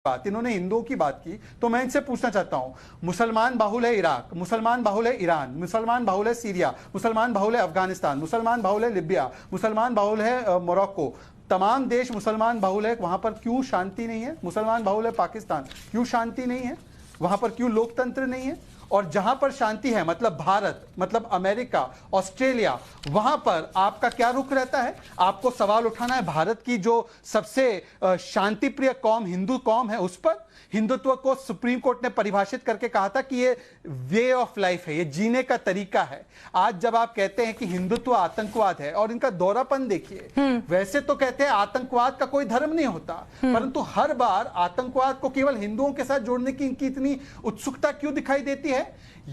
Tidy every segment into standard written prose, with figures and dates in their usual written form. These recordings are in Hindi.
बात, इन्होंने हिंदुओं की बात की, तो मैं इनसे पूछना चाहता हूं, मुसलमान बाहुल है इराक, मुसलमान बाहुल है ईरान, मुसलमान बाहुल है सीरिया, मुसलमान बाहुल है अफगानिस्तान, मुसलमान बाहुल है लिबिया, मुसलमान बाहुल है मोरक्को, तमाम देश मुसलमान बाहुल है, वहां पर क्यों शांति नहीं है? मुसलमान बाहुल है पाकिस्तान, क्यों शांति नहीं है? वहां पर क्यों लोकतंत्र नहीं है? और जहां पर शांति है, मतलब भारत, मतलब अमेरिका, ऑस्ट्रेलिया, वहां पर आपका क्या रुख रहता है? आपको सवाल उठाना है भारत की जो सबसे शांति प्रिय कौम हिंदू कौम है उस पर। हिंदुत्व को सुप्रीम कोर्ट ने परिभाषित करके कहा था कि ये वे ऑफ लाइफ है, ये जीने का तरीका है। आज जब आप कहते हैं कि हिंदुत्व आतंकवाद है, और इनका दोहरापन देखिए, वैसे तो कहते हैं आतंकवाद का कोई धर्म नहीं होता, परंतु हर बार आतंकवाद को केवल हिंदुओं के साथ जोड़ने की इनकी इतनी उत्सुकता क्यों दिखाई देती है?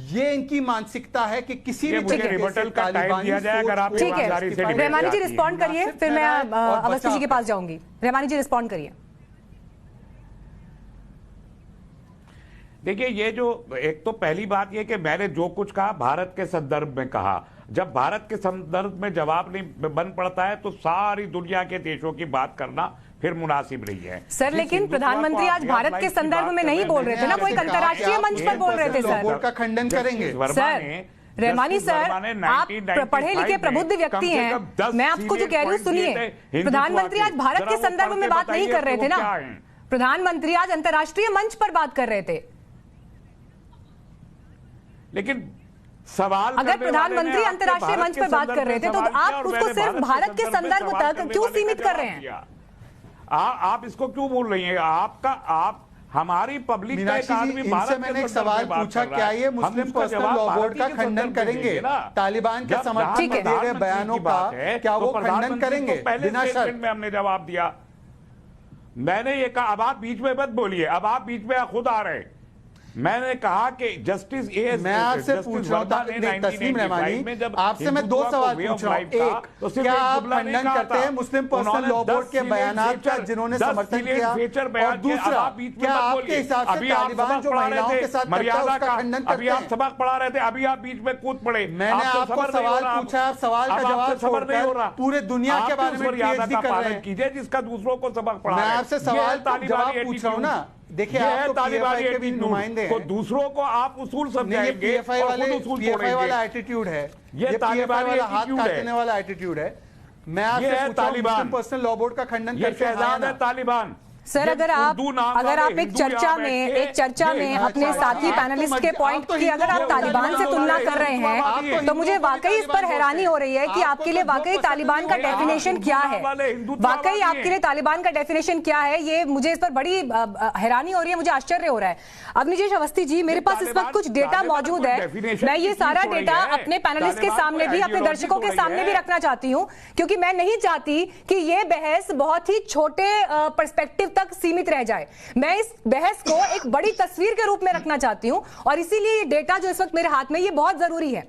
ये इनकी मानसिकता है कि किसी भी रिबटल का टाइम दिया जाए। अगर आप ठीक है, रहमानी जी रिस्पॉन्ड करिए, फिर मैं अवस्थी जी के पास जाऊंगी। रहमानी जी रिस्पॉन्ड करिए। देखिए, ये जो एक तो पहली बात ये कि मैंने जो कुछ कहा भारत के संदर्भ में कहा। जब भारत के संदर्भ में जवाब नहीं बन पड़ता है तो सारी दुनिया के देशों की बात करना फिर मुनासिब नहीं है। सर, लेकिन प्रधानमंत्री आज भारत के संदर्भ में नहीं बोल रहे थे ना, वो एक अंतर्राष्ट्रीय मंच पर बोल रहे थे सर। का खंडन करेंगे सर। रहमानी सर, आप पढ़े लिखे प्रबुद्ध व्यक्ति हैं, मैं आपको जो कह रही हूँ सुनिए। प्रधानमंत्री आज भारत के संदर्भ में बात नहीं कर रहे थे ना, प्रधानमंत्री आज अंतर्राष्ट्रीय मंच पर बात कर रहे थे। लेकिन सवाल, अगर प्रधानमंत्री अंतर्राष्ट्रीय मंच पर बात कर रहे थे तो आप उसको सिर्फ भारत के संदर्भ तक क्यों सीमित कर रहे हैं? आप इसको क्यों बोल रही हैं? आप हमारी पब्लिक का एक आदमी भारत, मैंने एक सवाल पूछा, क्या ये मुस्लिम पर्सनल लॉ बोर्ड का खंडन करेंगे? तालिबान के समर्थन में दे रहे बयानों का क्या वो खंडन करेंगे? बिना शर्त में हमने जवाब दिया। मैंने ये कहा, अब आप बीच में मत बोलिए, अब आप बीच में खुद आ रहे हैं। मैंने कहा कि जस्टिस मैं आपसे पूछ रहा हूं, तस्लीम रहमानी, आपसे मैं दो सवाल पूछ रहा हूं। एक, तो क्या आप खंडन करते हैं मुस्लिम पर्सनल लॉ बोर्ड के बयानात का जिन्होंने समर्थन किया? और दूसरा, क्या आपके हिसाब से तालिबान जो महिलाओं के साथ मर्यादा का खंडन करते हैं? अभी आप सबक पढ़ा रहे थे, अभी आप बीच में कूद पड़े। मैंने आपको सवाल पूछा, आप सवाल का जवाब छोड़कर पूरे दुनिया के बारे में पीएचडी कर रहे हैं। कीजिए जिसका दूसरों को सबक पढ़ा। मैं आपसे सवाल जवाब पूछ रहा हूं ना। देखिए, आप तो तालिबान के भी नुमाइंदे हैं, तो दूसरों को आप उसूल समझाएंगे। पीएफआई वाला एटीट्यूड है, ये तालिबान वाला हाथ काटने वाला एटीट्यूड है। मैं आपसे पूछ रहा हूं, मुस्लिम पर्सनल लॉ बोर्ड का खंडन करते हैं तालिबान। सर, अगर आप एक चर्चा में अपने साथी पैनलिस्ट के पॉइंट की अगर आप तालिबान से तुलना कर रहे हैं तो मुझे वाकई इस पर हैरानी हो रही है कि आपके लिए वाकई तालिबान का डेफिनेशन क्या है। वाकई आपके लिए तालिबान का डेफिनेशन क्या है, ये मुझे इस पर बड़ी हैरानी हो रही है, मुझे आश्चर्य हो रहा है। अवनीश अवस्थी जी, मेरे पास इस वक्त कुछ डेटा मौजूद है, मैं ये सारा डेटा अपने पैनलिस्ट के सामने भी, अपने दर्शकों के सामने भी रखना चाहती हूँ, क्योंकि मैं नहीं चाहती कि ये बहस बहुत ही छोटे पर्सपेक्टिव तक सीमित रह जाए। मैं इस बहस को एक बड़ी तस्वीर के रूप में रखना चाहती हूं, और इसीलिए ये डेटा जो इस वक्त मेरे हाथ में, ये बहुत जरूरी है।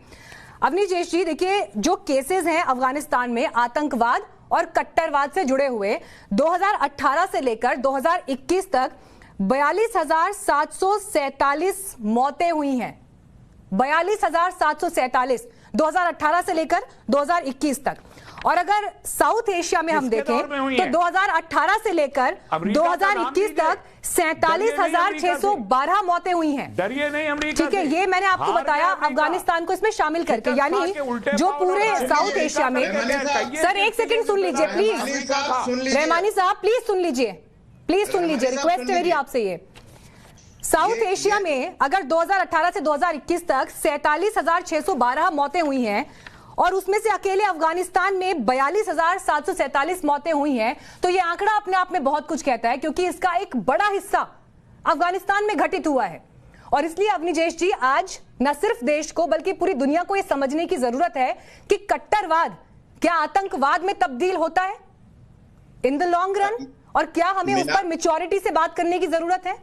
अवनीश जी, देखिए, जो केसेस हैं अफगानिस्तान में आतंकवाद और कट्टरवाद से जुड़े हुए, 2018 से लेकर 2021 तक 42,747 मौतें हुई हैं। 42,747 2018 से लेकर 2021 तक। और अगर साउथ एशिया में हम देखें तो 2018 से लेकर 2021 तक 47,612 मौतें हुई हैं। डरिए नहीं अमेरिका, ठीक है, ये मैंने आपको बताया अफगानिस्तान को इसमें शामिल करके, यानी जो पूरे साउथ एशिया में। सर, एक सेकंड सुन लीजिए प्लीज, रहमानी साहब प्लीज सुन लीजिए, प्लीज सुन लीजिए, रिक्वेस्ट है मेरी आपसे। ये साउथ एशिया में अगर 2018 से 2021 तक 47,612 मौतें हुई हैं, और उसमें से अकेले अफगानिस्तान में 42,747 मौतें हुई हैं, तो यह आंकड़ा अपने आप में बहुत कुछ कहता है, क्योंकि इसका एक बड़ा हिस्सा अफगानिस्तान में घटित हुआ है। और इसलिए अवनीश जी, आज न सिर्फ देश को बल्कि पूरी दुनिया को यह समझने की जरूरत है कि कट्टरवाद क्या आतंकवाद में तब्दील होता है इन द लॉन्ग रन, और क्या हमें उस पर मैच्योरिटी से बात करने की जरूरत है।